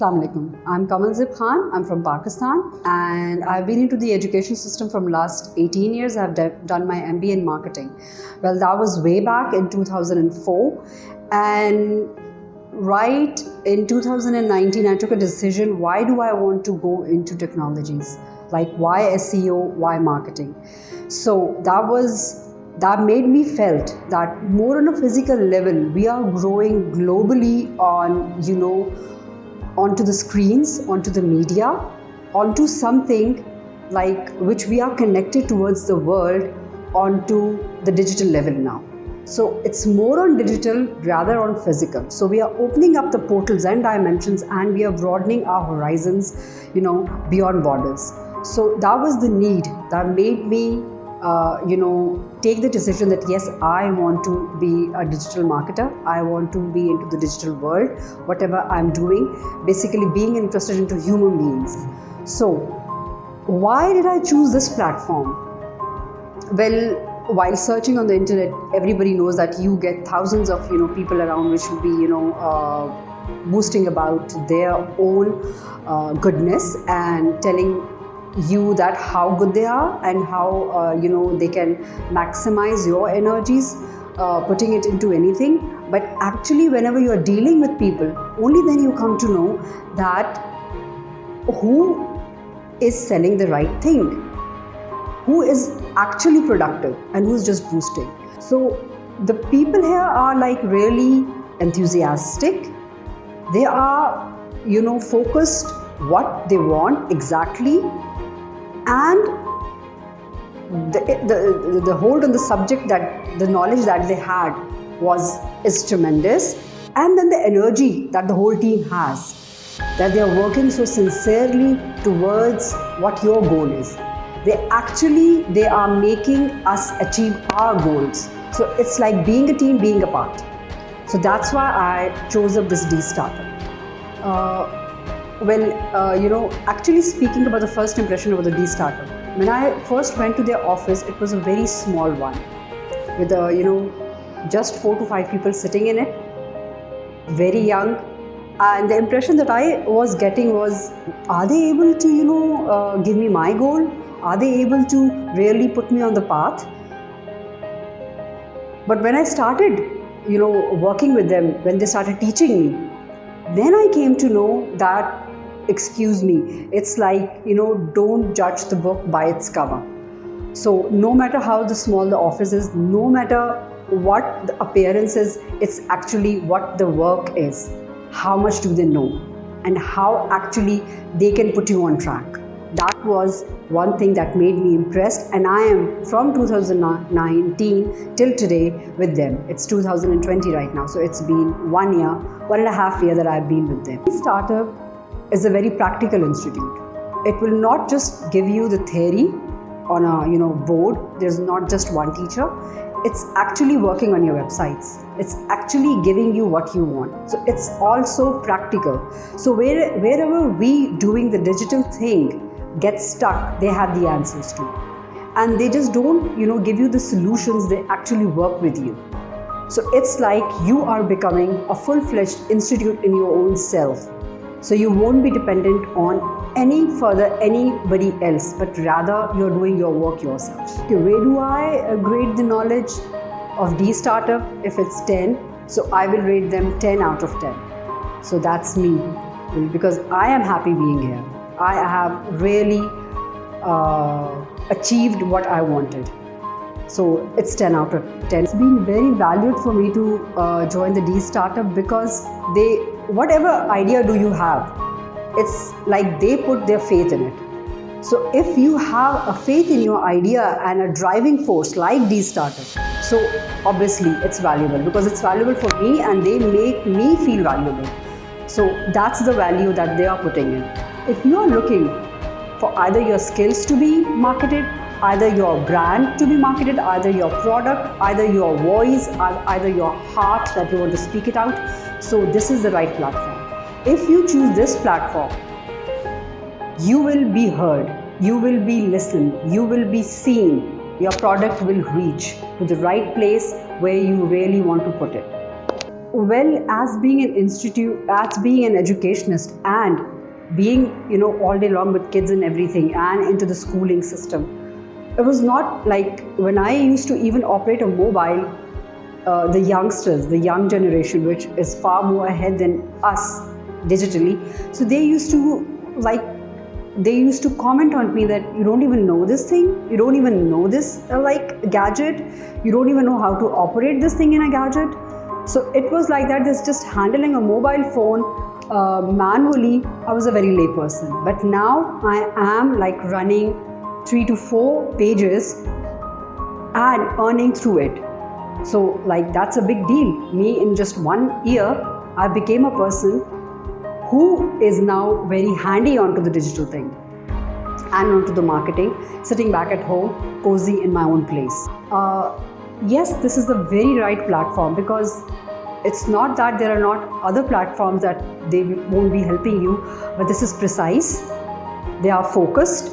Assalamu alaikum. I'm Kamal Zib Khan. I'm from Pakistan and I've been into the education system from last 18 years. I've done my MBA in marketing. Well, that was way back in 2004, and right in 2019 I took a decision, why do I want to go into technologies? Like why SEO, why marketing? So that made me felt that more on a physical level we are growing globally onto the screens, onto the media, onto something like which we are connected towards the world, onto the digital level now. So it's more on digital rather on physical. So we are opening up the portals and dimensions, and we are broadening our horizons, beyond borders. So that was the need that made me take the decision that yes, I want to be a digital marketer. I want to be into the digital world, whatever I'm doing, basically being interested into human beings. So why did I choose this platform? Well, while searching on the internet, everybody knows that you get thousands of people around which will be boasting about their own goodness and telling you that how good they are and how they can maximize your energies, putting it into anything. But actually, whenever you are dealing with people, only then you come to know that who is selling the right thing, who is actually productive, and who's just boosting. So the people here are like really enthusiastic. They are focused what they want exactly, and the hold on the subject, that the knowledge that they had is tremendous. And then the energy that the whole team has, that they are working so sincerely towards what your goal is. They are making us achieve our goals. So it's like being a team, being a part. So that's why I chose up this D-Startup. Actually speaking about the first impression of the D-Startup, when I first went to their office, it was a very small one with just 4 to 5 people sitting in it, very young. And the impression that I was getting was, are they able to give me my goal? Are they able to really put me on the path? But when I started working with them, when they started teaching me, then I came to know that, excuse me, it's like, don't judge the book by its cover. So no matter how small the office is, no matter what the appearance is, it's actually what the work is. How much do they know? And how actually they can put you on track. That was one thing that made me impressed, and I am from 2019 till today with them. It's 2020 right now, so it's been 1.5 years that I've been with them. Startup is a very practical institute. It will not just give you the theory on a board. There's not just one teacher. It's actually working on your websites. It's actually giving you what you want. So it's also practical. So wherever we doing the digital thing get stuck, they have the answers to. And they just don't give you the solutions, they actually work with you. So it's like you are becoming a full-fledged institute in your own self. So you won't be dependent on anybody else, but rather you're doing your work yourself. Okay, where do I grade the knowledge of D-Startup? If it's 10, so I will rate them 10 out of 10. So that's me, because I am happy being here. I have really achieved what I wanted. So it's 10 out of 10. It's been very valued for me to join the D-Startup, because whatever idea do you have, it's like they put their faith in it. So if you have a faith in your idea and a driving force like D-Startup, so obviously it's valuable, because it's valuable for me and they make me feel valuable. So that's the value that they are putting in. If you are looking for either your skills to be marketed, either your brand to be marketed, either your product, either your voice, either your heart that you want to speak it out, so this is the right platform. If you choose this platform, you will be heard, you will be listened, you will be seen. Your product will reach to the right place where you really want to put it. well, as being an institute, as being an educationist, and being, all day long with kids and everything, and into the schooling system, it was not like when I used to even operate a mobile, the youngsters, the young generation, which is far more ahead than us digitally, so they used to comment on me that you don't even know this thing, you don't even know this gadget, you don't even know how to operate this thing in a gadget. So it was like that. There's just handling a mobile phone manually. I was a very lay person, but now I am like running 3 to 4 pages and earning through it. So like that's a big deal. Me, in just 1 year, I became a person who is now very handy onto the digital thing and onto the marketing, sitting back at home, cozy in my own place. Yes, this is the very right platform, because it's not that there are not other platforms that they won't be helping you, but this is precise, they are focused,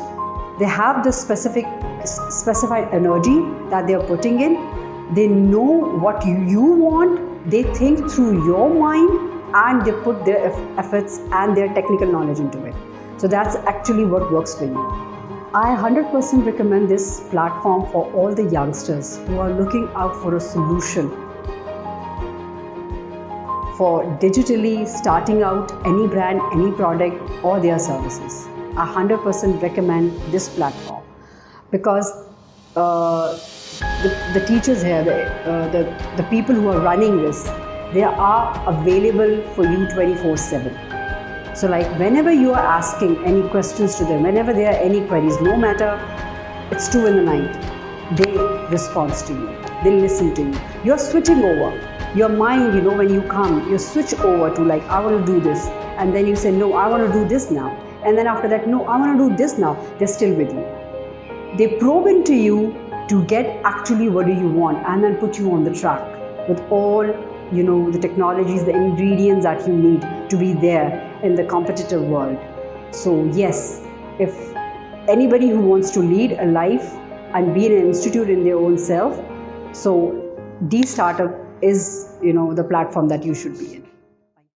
they have the specified energy that they are putting in, they know what you want, they think through your mind, and they put their efforts and their technical knowledge into it. So that's actually what works for you. I 100% recommend this platform for all the youngsters who are looking out for a solution for digitally starting out any brand, any product, or their services. I 100% recommend this platform, because the teachers here, the people who are running this, they are available for you 24/7. So like whenever you are asking any questions to them, whenever there are any queries, no matter it's 2 in the night, they respond to you, they listen to you. You're switching over. Your mind, when you come, you switch over to like, I want to do this. And then you say, no, I want to do this now. And then after that, no, I want to do this now. They're still with you. They probe into you to get actually what do you want, and then put you on the track with all the technologies, the ingredients that you need to be there in the competitive world. So yes, if anybody who wants to lead a life and be an institute in their own self, so D Startup is the platform that you should be in.